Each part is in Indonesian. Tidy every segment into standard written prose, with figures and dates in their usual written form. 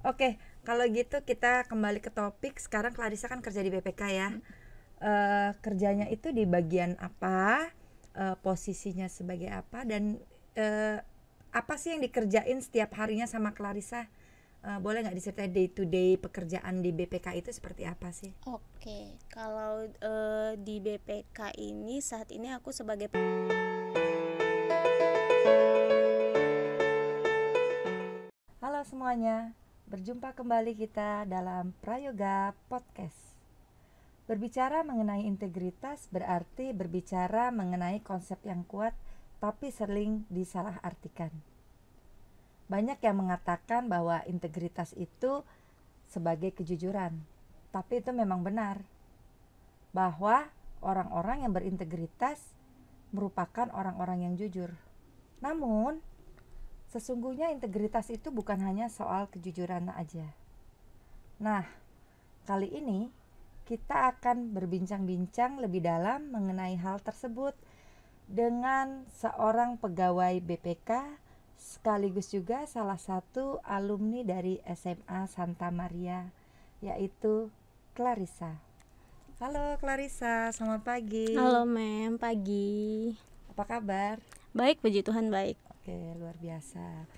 Oke, kalau gitu kita kembali ke topik. Sekarang Clarissa kan kerja di BPK ya. Kerjanya itu di bagian apa? Posisinya sebagai apa? Dan apa sih yang dikerjain setiap harinya sama Clarissa? Boleh nggak diceritain day to day pekerjaan di BPK itu seperti apa sih? Oke, kalau di BPK ini saat ini aku sebagai Halo semuanya, berjumpa kembali kita dalam Prayoga Podcast. Berbicara mengenai integritas berarti berbicara mengenai konsep yang kuat tapi sering disalahartikan. Banyak yang mengatakan bahwa integritas itu sebagai kejujuran, tapi itu memang benar bahwa orang-orang yang berintegritas merupakan orang-orang yang jujur. Namun, sesungguhnya integritas itu bukan hanya soal kejujuran aja. Nah, kali ini kita akan berbincang-bincang lebih dalam mengenai hal tersebut dengan seorang pegawai BPK sekaligus juga salah satu alumni dari SMA Santa Maria, yaitu Clarissa. Halo Clarissa, selamat pagi. Halo Mem, pagi. Apa kabar? Baik, puji Tuhan baik. Oke, luar biasa.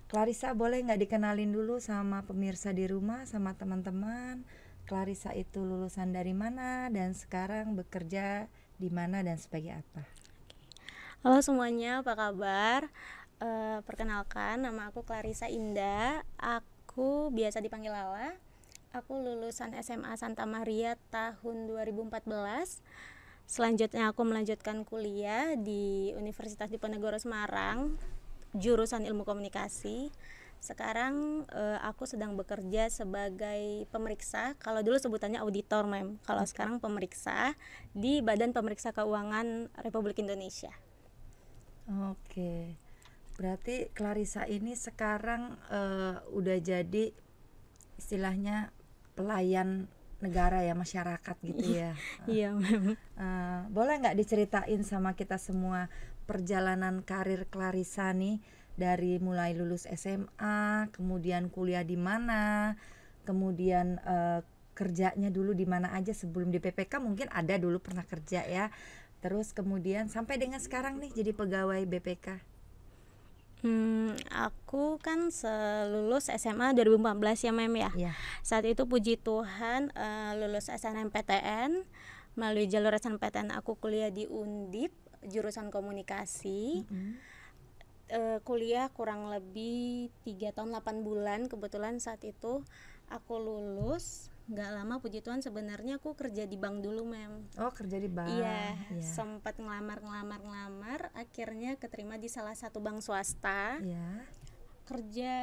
Clarissa boleh nggak dikenalin dulu sama pemirsa di rumah, sama teman-teman? Clarissa itu lulusan dari mana dan sekarang bekerja di mana dan sebagai apa? Halo semuanya, apa kabar? Perkenalkan, nama aku Clarissa Indah. Aku biasa dipanggil Lala. Aku lulusan SMA Santa Maria tahun 2014. Selanjutnya aku melanjutkan kuliah di Universitas Diponegoro Semarang, jurusan Ilmu Komunikasi. Sekarang aku sedang bekerja sebagai pemeriksa. Kalau dulu sebutannya auditor, Mem. Kalau sekarang pemeriksa di Badan Pemeriksa Keuangan Republik Indonesia. Oke, berarti Clarissa ini sekarang udah jadi istilahnya pelayan negara ya, masyarakat gitu ya. Iya, Mem. Boleh nggak diceritain sama kita semua perjalanan karir Clarissa nih dari mulai lulus SMA, kemudian kuliah di mana, kemudian kerjanya dulu di mana aja sebelum di PPK, mungkin ada dulu pernah kerja ya. Terus kemudian sampai dengan sekarang nih jadi pegawai BPK. Aku kan lulus SMA 2014 ya, Mem ya. Iya. Saat itu puji Tuhan lulus SNMPTN. Melalui jalur SNMPTN aku kuliah di Undip, jurusan komunikasi. Kuliah kurang lebih 3 tahun 8 bulan. Kebetulan saat itu aku lulus. Gak lama puji Tuhan sebenarnya aku kerja di bank dulu, Mem. Oh, kerja di bank. Iya, Iya. sempat ngelamar, akhirnya keterima di salah satu bank swasta. Iya. Kerja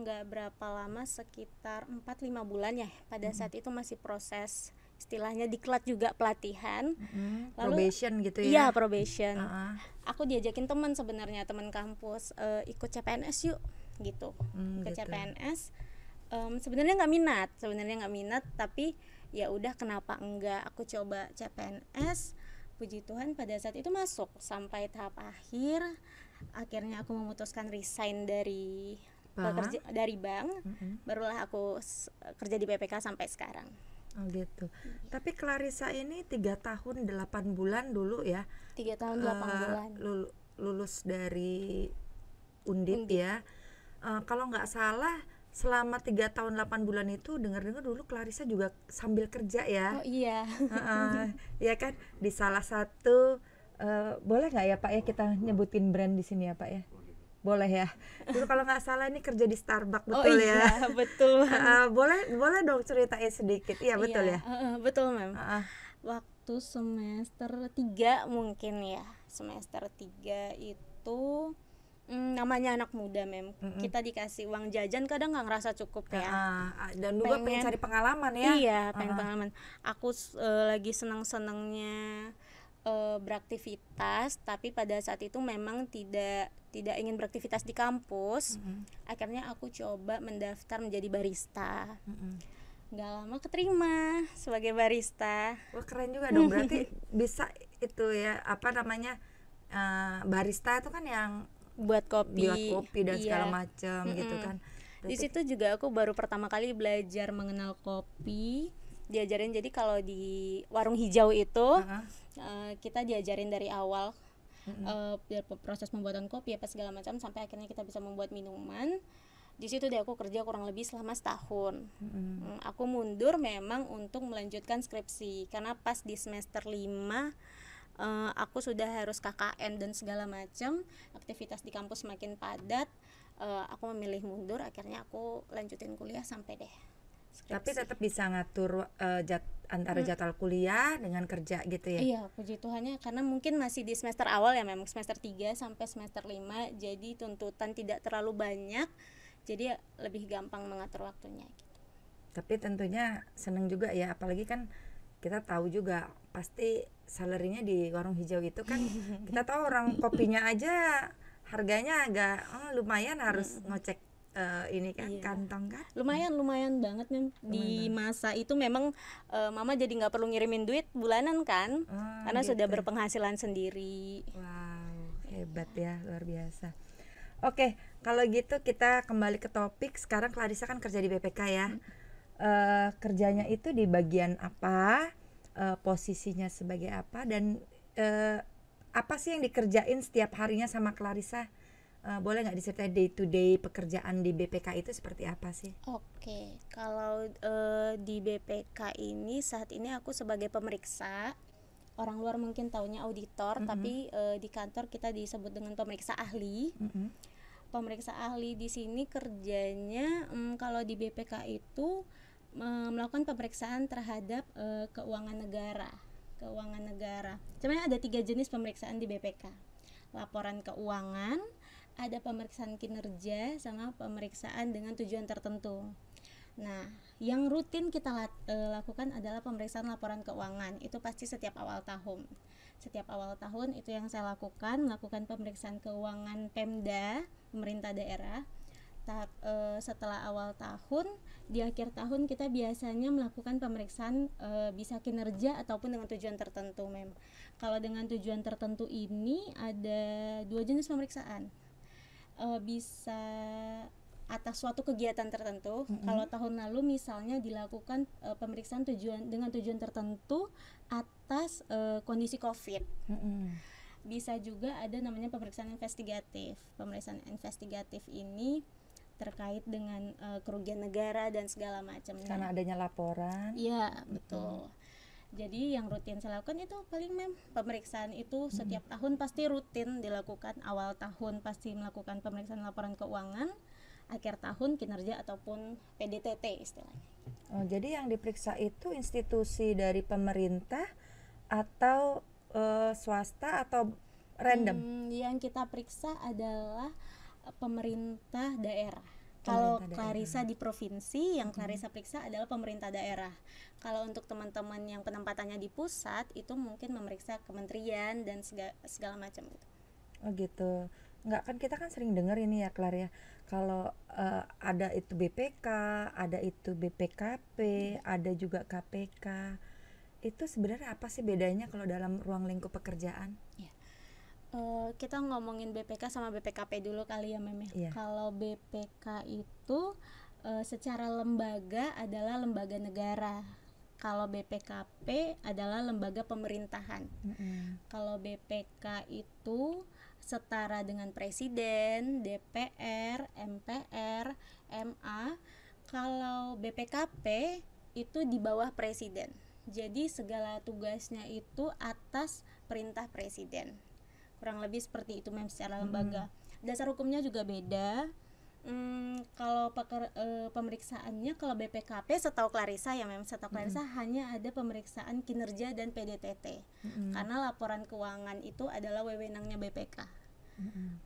nggak berapa lama, sekitar 4-5 bulan ya. Pada saat itu masih proses istilahnya diklat juga pelatihan. Lalu Probation gitu ya. iya, probation. Uh-uh. Aku diajakin teman sebenarnya, teman kampus, ikut CPNS yuk gitu. Ke Gitu. CPNS. Sebenarnya nggak minat, tapi ya udah, kenapa enggak, aku coba CPNS. Puji Tuhan pada saat itu masuk sampai tahap akhir. Akhirnya aku memutuskan resign dari bank. Barulah aku kerja di BPK sampai sekarang. Oh gitu. Tapi Clarissa ini 3 tahun 8 bulan dulu ya. 3 tahun 8 bulan. Lulus dari Undip. Ya. Kalau nggak salah selama 3 tahun 8 bulan itu dengar-dengar dulu Clarissa juga sambil kerja ya. Oh iya. Ya kan di salah satu boleh nggak ya Pak ya kita nyebutin brand di sini ya Pak ya? Boleh ya. Dulu kalau nggak salah ini kerja di Starbucks, betul ya? Iya, betul. Boleh dong ceritain sedikit. Iya betul ya. Betul, Mem. Waktu semester 3 mungkin ya. Semester 3 itu namanya anak muda, Mem. Kita dikasih uang jajan kadang nggak ngerasa cukup ya. Dan juga pengen cari pengalaman ya. Iya, pengen pengalaman. Aku lagi senang-senangnya beraktivitas, tapi pada saat itu memang tidak ingin beraktivitas di kampus. Akhirnya aku coba mendaftar menjadi barista. Nggak lama keterima sebagai barista. Wah, keren juga dong, berarti bisa itu ya, apa namanya, barista itu kan yang buat kopi dan segala macam gitu kan. Di Berarti situ juga aku baru pertama kali belajar mengenal kopi. Diajarin, jadi kalau di warung hijau itu kita diajarin dari awal dari proses pembuatan kopi apa segala macam sampai akhirnya kita bisa membuat minuman. Di situ deh aku kerja kurang lebih selama setahun. Aku mundur memang untuk melanjutkan skripsi karena pas di semester 5 aku sudah harus KKN dan segala macam, aktivitas di kampus makin padat. Aku memilih mundur, akhirnya aku lanjutin kuliah sampai deh skripsi. tapi tetap bisa ngatur antara jadwal kuliah dengan kerja gitu ya. Iya, puji Tuhannya, karena mungkin masih di semester awal ya, memang semester 3 sampai semester 5, jadi tuntutan tidak terlalu banyak, jadi lebih gampang mengatur waktunya gitu. Tapi tentunya seneng juga ya, apalagi kan kita tahu juga pasti salary-nya di warung hijau itu kan kita tahu orang kopinya aja harganya agak lumayan, harus ngecek ini kan kantong kan. Lumayan banget nih di masa itu. Memang mama jadi nggak perlu ngirimin duit bulanan kan, karena gitu. sudah berpenghasilan sendiri. Wow, hebat ya, luar biasa. Oke, kalau gitu kita kembali ke topik. Sekarang Clarissa kan kerja di BPK ya. Kerjanya itu di bagian apa, posisinya sebagai apa, dan apa sih yang dikerjain setiap harinya sama Clarissa? Boleh nggak diceritain day to day pekerjaan di BPK itu seperti apa sih? Oke, kalau di BPK ini saat ini aku sebagai pemeriksa. Orang luar mungkin taunya auditor, tapi di kantor kita disebut dengan pemeriksa ahli. Pemeriksa ahli di sini kerjanya kalau di BPK itu melakukan pemeriksaan terhadap keuangan negara. Sebenarnya ada 3 jenis pemeriksaan di BPK. Laporan keuangan, ada pemeriksaan kinerja, sama pemeriksaan dengan tujuan tertentu. Nah, yang rutin kita lakukan adalah pemeriksaan laporan keuangan. Itu pasti setiap awal tahun. Setiap awal tahun itu yang saya lakukan, melakukan pemeriksaan keuangan Pemda, pemerintah daerah. Setelah awal tahun, di akhir tahun kita biasanya melakukan pemeriksaan bisa kinerja ataupun dengan tujuan tertentu, Mem. Kalau dengan tujuan tertentu ini ada 2 jenis pemeriksaan. Bisa atas suatu kegiatan tertentu. Kalau tahun lalu misalnya dilakukan pemeriksaan dengan tujuan tertentu atas kondisi COVID. Bisa juga ada namanya pemeriksaan investigatif. Pemeriksaan investigatif ini terkait dengan kerugian negara dan segala macamnya. Karena adanya laporan. Iya, betul. Jadi yang rutin saya lakukan itu paling pemeriksaan itu setiap tahun pasti rutin dilakukan. Awal tahun pasti melakukan pemeriksaan laporan keuangan, akhir tahun kinerja ataupun PDTT istilahnya. Oh, jadi yang diperiksa itu institusi dari pemerintah atau swasta atau random? Yang kita periksa adalah pemerintah daerah. Kalau Clarissa di provinsi, yang Clarissa periksa adalah pemerintah daerah. Kalau untuk teman-teman yang penempatannya di pusat, itu mungkin memeriksa kementerian dan segala macam gitu. Oh gitu. Enggak, kan kita kan sering dengar ini ya, Clar ya. Kalau ada itu BPK, ada itu BPKP, ada juga KPK. Itu sebenarnya apa sih bedanya kalau dalam ruang lingkup pekerjaan? Ya. Kita ngomongin BPK sama BPKP dulu kali ya, Mem. Iya. Kalau BPK itu secara lembaga adalah lembaga negara. Kalau BPKP adalah lembaga pemerintahan. Kalau BPK itu setara dengan presiden, DPR, MPR, MA. Kalau BPKP itu di bawah presiden. Jadi segala tugasnya itu atas perintah presiden. Kurang lebih seperti itu, Mem, secara lembaga. Dasar hukumnya juga beda. Kalau pemeriksaannya, kalau BPKP setahu Clarissa ya, Mem, setahu Clarissa hanya ada pemeriksaan kinerja dan PDTT. Karena laporan keuangan itu adalah wewenangnya BPK.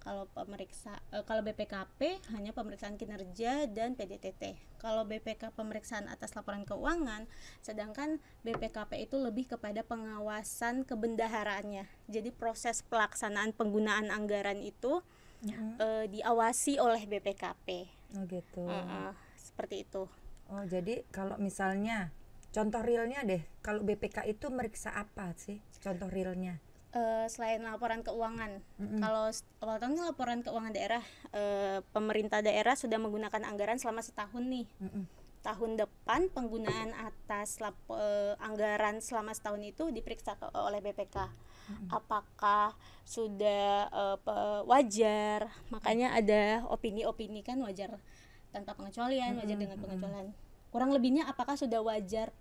Kalau BPKP hanya pemeriksaan kinerja dan PDTT. Kalau BPK pemeriksaan atas laporan keuangan, sedangkan BPKP itu lebih kepada pengawasan kebendaharaannya. Jadi proses pelaksanaan penggunaan anggaran itu diawasi oleh BPKP. Oh gitu. Seperti itu. Oh, jadi kalau misalnya contoh realnya deh, kalau BPK itu meriksa apa sih? Contoh realnya? Selain laporan keuangan, kalau awal tahun kan laporan keuangan daerah, pemerintah daerah sudah menggunakan anggaran selama setahun nih. Tahun depan penggunaan atas anggaran selama setahun itu diperiksa oleh BPK. Apakah sudah wajar? Makanya ada opini-opini kan, wajar tanpa pengecualian, wajar dengan pengecualian. Kurang lebihnya apakah sudah wajar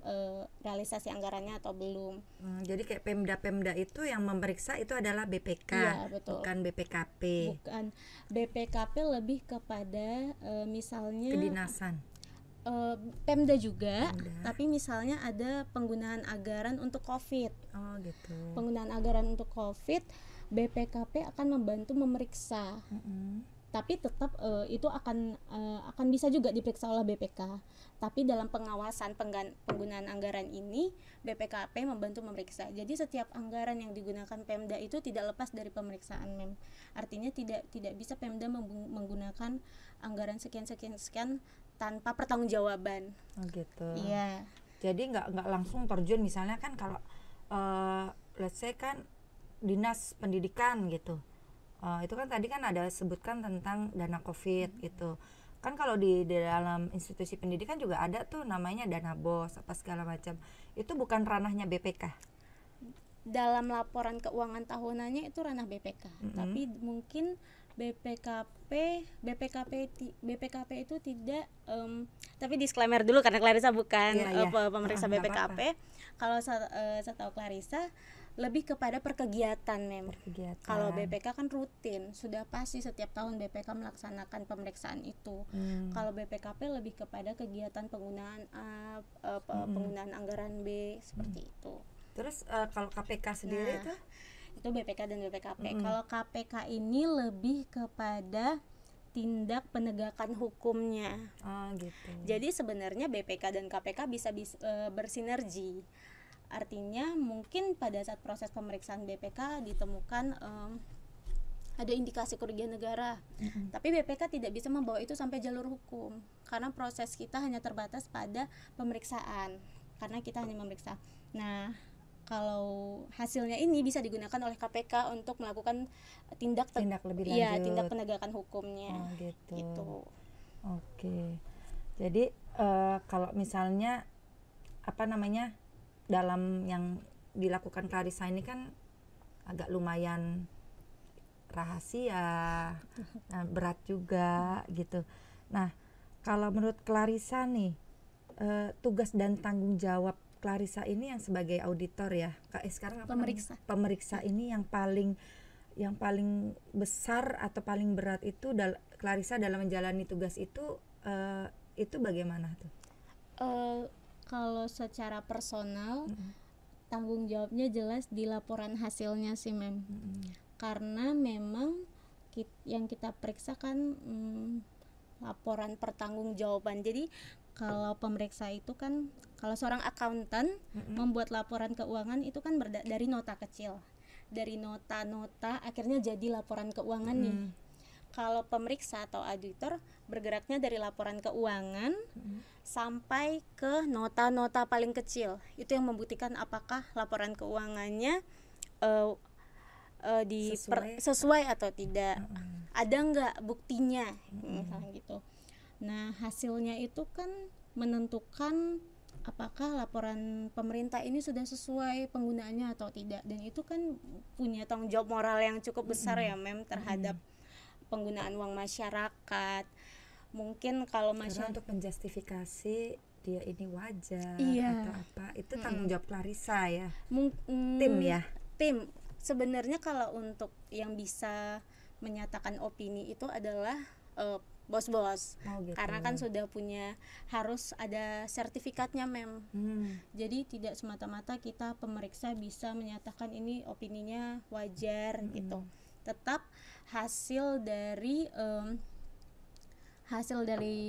realisasi anggarannya atau belum. Jadi kayak Pemda itu yang memeriksa itu adalah BPK, Iya, betul. bukan BPKP. Bukan, BPKP lebih kepada misalnya Kedinasan. Pemda juga, tapi misalnya ada penggunaan anggaran untuk COVID. Oh gitu. Penggunaan anggaran untuk COVID, BPKP akan membantu memeriksa. Tapi tetap itu akan bisa juga diperiksa oleh BPK. Tapi dalam pengawasan penggunaan anggaran ini, BPKP membantu memeriksa. Jadi setiap anggaran yang digunakan Pemda itu tidak lepas dari pemeriksaan, Mem. Artinya tidak bisa Pemda menggunakan anggaran sekian tanpa pertanggungjawaban. Oh gitu. Iya. Jadi nggak langsung terjun, misalnya kan kalau let's say kan dinas pendidikan gitu. Itu kan tadi kan ada sebutkan tentang dana COVID gitu. Kan kalau di dalam institusi pendidikan juga ada tuh namanya dana BOS apa segala macam. Itu bukan ranahnya BPK. Dalam laporan keuangan tahunannya itu ranah BPK. Tapi mungkin BPKP itu tidak, tapi disclaimer dulu karena Clarissa bukan pemeriksa BPKP. Kalau saya tahu Clarissa lebih kepada perkegiatan, Mem. Kalau BPK kan rutin, sudah pasti setiap tahun BPK melaksanakan pemeriksaan itu. Kalau BPKP lebih kepada kegiatan penggunaan penggunaan anggaran B seperti itu. Terus kalau KPK sendiri itu BPK dan BPKP. Kalau KPK ini lebih kepada tindak penegakan hukumnya. Gitu. Jadi sebenarnya BPK dan KPK bisa bersinergi. Artinya mungkin pada saat proses pemeriksaan BPK ditemukan ada indikasi kerugian negara, tapi BPK tidak bisa membawa itu sampai jalur hukum karena proses kita hanya terbatas pada pemeriksaan, karena kita hanya memeriksa. Nah, kalau hasilnya ini bisa digunakan oleh KPK untuk melakukan tindak lebih lanjut. Iya, tindak penegakan hukumnya. Gitu. Oke. Jadi kalau misalnya dalam yang dilakukan Clarissa ini kan agak lumayan rahasia, berat juga gitu. Nah, kalau menurut Clarissa nih, tugas dan tanggung jawab Clarissa ini yang sebagai auditor ya, sekarang pemeriksa ini yang paling besar atau paling berat itu Clarissa dalam menjalani tugas itu bagaimana tuh? Kalau secara personal, tanggung jawabnya jelas di laporan hasilnya sih, Mem. Karena memang yang kita periksa kan laporan pertanggungjawaban. Jadi kalau pemeriksa itu kan, kalau seorang akuntan membuat laporan keuangan itu kan dari nota kecil, dari nota-nota akhirnya jadi laporan keuangan nih. Kalau pemeriksa atau auditor bergeraknya dari laporan keuangan sampai ke nota-nota paling kecil. Itu yang membuktikan apakah laporan keuangannya sesuai atau tidak. Ada nggak buktinya, misalnya gitu. Nah, hasilnya itu kan menentukan apakah laporan pemerintah ini sudah sesuai penggunaannya atau tidak. Dan itu kan punya tanggung jawab moral yang cukup besar ya, Mem, terhadap penggunaan uang masyarakat. Mungkin kalau masyarakat untuk menjustifikasi dia ini wajar atau apa, itu tanggung jawab Clarissa ya. Tim sebenarnya kalau untuk yang bisa menyatakan opini itu adalah bos-bos, gitu. Karena kan sudah harus ada sertifikatnya, Mem. Jadi tidak semata-mata kita pemeriksa bisa menyatakan ini opininya wajar gitu. Tetap hasil dari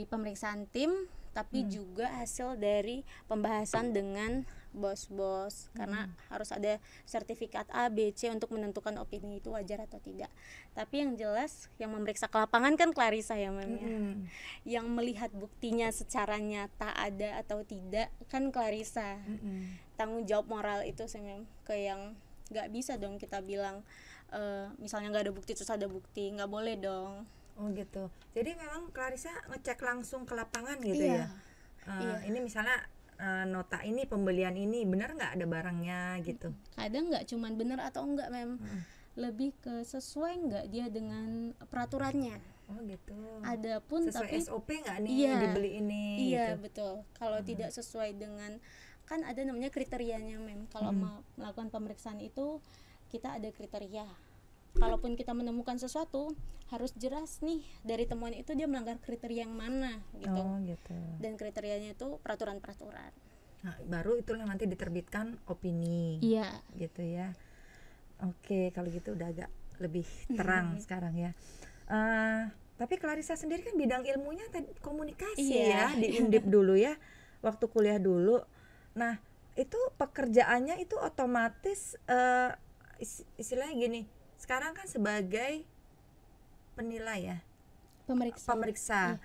pemeriksaan tim, tapi juga hasil dari pembahasan dengan bos-bos, karena harus ada sertifikat A, B, C untuk menentukan opini itu wajar atau tidak. Tapi yang jelas yang memeriksa ke lapangan kan Clarissa ya, Mem. Yang melihat buktinya secara nyata ada atau tidak kan Clarissa. Tanggung jawab moral itu sih, Mem, ke yang nggak bisa dong kita bilang misalnya nggak ada bukti terus ada bukti, nggak boleh dong. Oh gitu. Jadi memang Clarissa ngecek langsung ke lapangan gitu Iya. ya. Ini misalnya nota ini pembelian ini benar nggak ada barangnya gitu. Kadang nggak cuman bener atau enggak lebih ke sesuai nggak dia dengan peraturannya. Oh gitu. Ada pun Sesuai tapi SOP nggak nih iya, dibeli ini iya gitu. betul. Kalau tidak sesuai dengan, kan ada namanya kriterianya kalau melakukan pemeriksaan itu kita ada kriteria. Kalaupun kita menemukan sesuatu harus jelas nih dari temuan itu dia melanggar kriteria yang mana gitu. Oh gitu. Dan kriterianya itu peraturan-peraturan. Nah, baru itulah nanti diterbitkan opini. Iya. Gitu ya. Oke, kalau gitu udah agak lebih terang sekarang ya. Tapi Clarissa sendiri kan bidang ilmunya komunikasi ya di Undip dulu ya, waktu kuliah dulu. Nah itu pekerjaannya itu otomatis istilahnya gini, sekarang kan sebagai penilai ya, pemeriksa.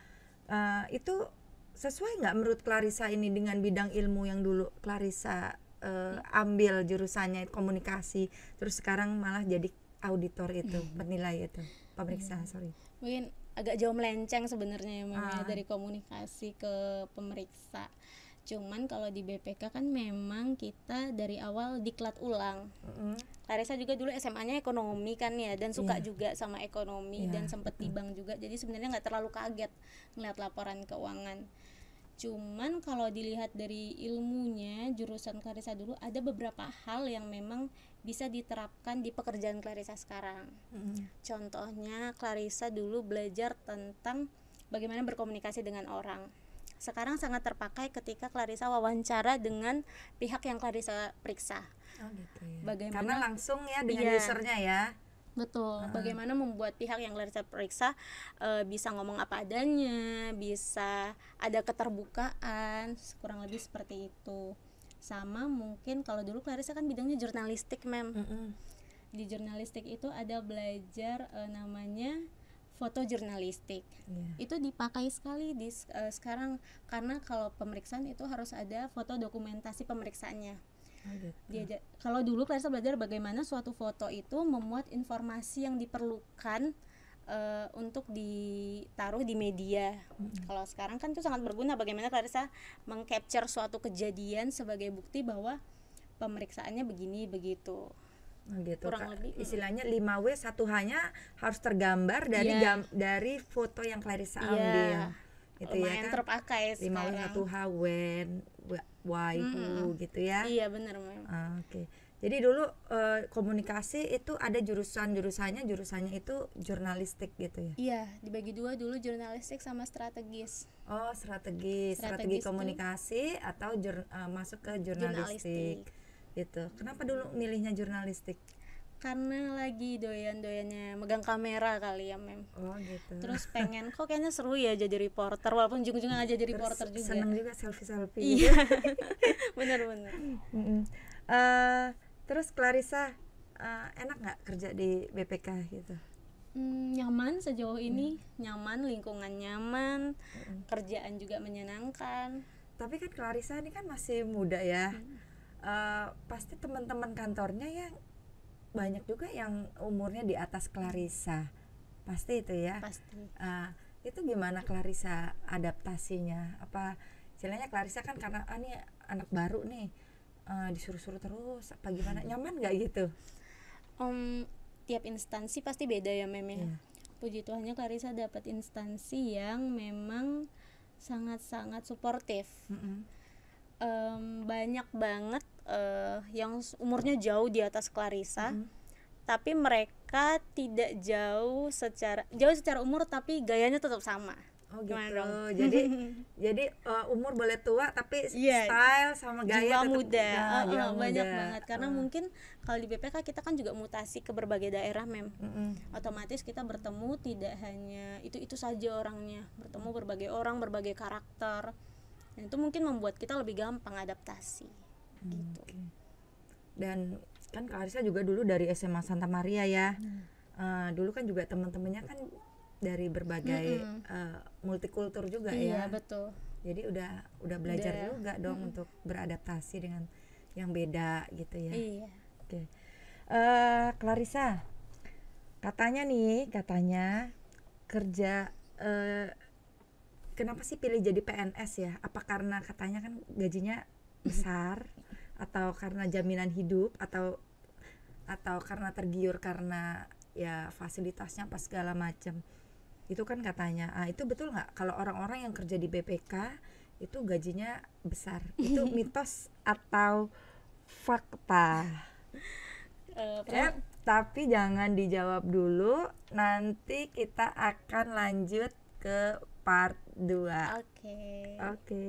Itu sesuai nggak menurut Clarissa ini dengan bidang ilmu yang dulu Clarissa ambil jurusannya komunikasi, terus sekarang malah jadi auditor itu, penilai itu, pemeriksa. Mungkin agak jauh melenceng sebenarnya ya dari komunikasi ke pemeriksa. Cuman kalau di BPK kan memang kita dari awal diklat ulang. Clarissa juga dulu SMA-nya ekonomi kan ya, dan suka juga sama ekonomi dan sempet di bank juga. Jadi sebenarnya nggak terlalu kaget ngeliat laporan keuangan. Cuman kalau dilihat dari ilmunya jurusan Clarissa dulu ada beberapa hal yang memang bisa diterapkan di pekerjaan Clarissa sekarang. Contohnya Clarissa dulu belajar tentang bagaimana berkomunikasi dengan orang. Sekarang sangat terpakai ketika Clarissa wawancara dengan pihak yang Clarissa periksa. Oh gitu ya. Bagaimana, karena langsung ya dengan usernya ya. Betul. Bagaimana membuat pihak yang Clarissa periksa bisa ngomong apa adanya, bisa ada keterbukaan, kurang lebih seperti itu. Sama mungkin kalau dulu Clarissa kan bidangnya jurnalistik, Di jurnalistik itu ada belajar namanya fotojurnalistik. Itu dipakai sekali di sekarang, karena kalau pemeriksaan itu harus ada foto dokumentasi pemeriksaannya. Kalau dulu Clarissa belajar bagaimana suatu foto itu memuat informasi yang diperlukan untuk ditaruh di media. Kalau sekarang kan itu sangat berguna bagaimana Clarissa mengcapture suatu kejadian sebagai bukti bahwa pemeriksaannya begini begitu. Gitu. Kurang lebih istilahnya 5W 1H-nya harus tergambar dari foto yang Clarissa ambil. Gitu lumayan ya kan? terpakai 5W sekarang. 1H when why who gitu ya. Iya benar memang. Oke. Jadi dulu komunikasi itu ada jurusannya itu jurnalistik gitu ya. Iya, dibagi dua dulu, jurnalistik sama strategis. Oh, strategi komunikasi atau masuk ke jurnalistik. Gitu. Kenapa dulu milihnya jurnalistik? Karena lagi doyan-doyannya megang kamera kali ya, Mem. Oh gitu. Terus pengen kok kayaknya seru ya jadi reporter, walaupun ujung-ujungnya nggak jadi reporter juga. Seneng juga selfie Iya. gitu. Bener-bener. Terus Clarissa enak nggak kerja di BPK gitu? Nyaman sejauh ini, nyaman, lingkungan nyaman, kerjaan juga menyenangkan. Tapi kan Clarissa ini kan masih muda ya. Pasti teman-teman kantornya ya banyak juga yang umurnya di atas Clarissa, pasti itu ya. Pasti. Itu gimana Clarissa adaptasinya? Apa istilahnya Clarissa kan karena ini anak baru nih, disuruh-suruh terus, apa gimana? Nyaman nggak gitu? Tiap instansi pasti beda ya, Mem ya. Puji Tuhannya Clarissa dapat instansi yang memang sangat-sangat suportif. Banyak banget yang umurnya jauh di atas Clarissa, tapi mereka tidak jauh secara umur, tapi gayanya tetap sama. Oh gitu. Jadi umur boleh tua tapi style sama gaya jiwa tetap muda. Banyak muda. banget karena mungkin kalau di BPK kita kan juga mutasi ke berbagai daerah, Mem. Otomatis kita bertemu tidak hanya itu saja orangnya, bertemu berbagai orang, berbagai karakter. Dan itu mungkin membuat kita lebih gampang adaptasi gitu. Dan kan Clarissa juga dulu dari SMA Santa Maria ya. Dulu kan juga teman-temannya kan dari berbagai multikultur juga ya. Iya, betul. Jadi udah belajar juga dong untuk beradaptasi dengan yang beda gitu ya. Iya. Oke. Clarissa, katanya kerja, kenapa sih pilih jadi PNS ya? Apa karena katanya kan gajinya besar, atau karena jaminan hidup, atau karena tergiur karena ya fasilitasnya apa segala macam? Itu kan katanya. Itu betul nggak kalau orang-orang yang kerja di BPK itu gajinya besar? Itu mitos atau fakta? Tapi jangan dijawab dulu, nanti kita akan lanjut ke part 2. Oke. Oke.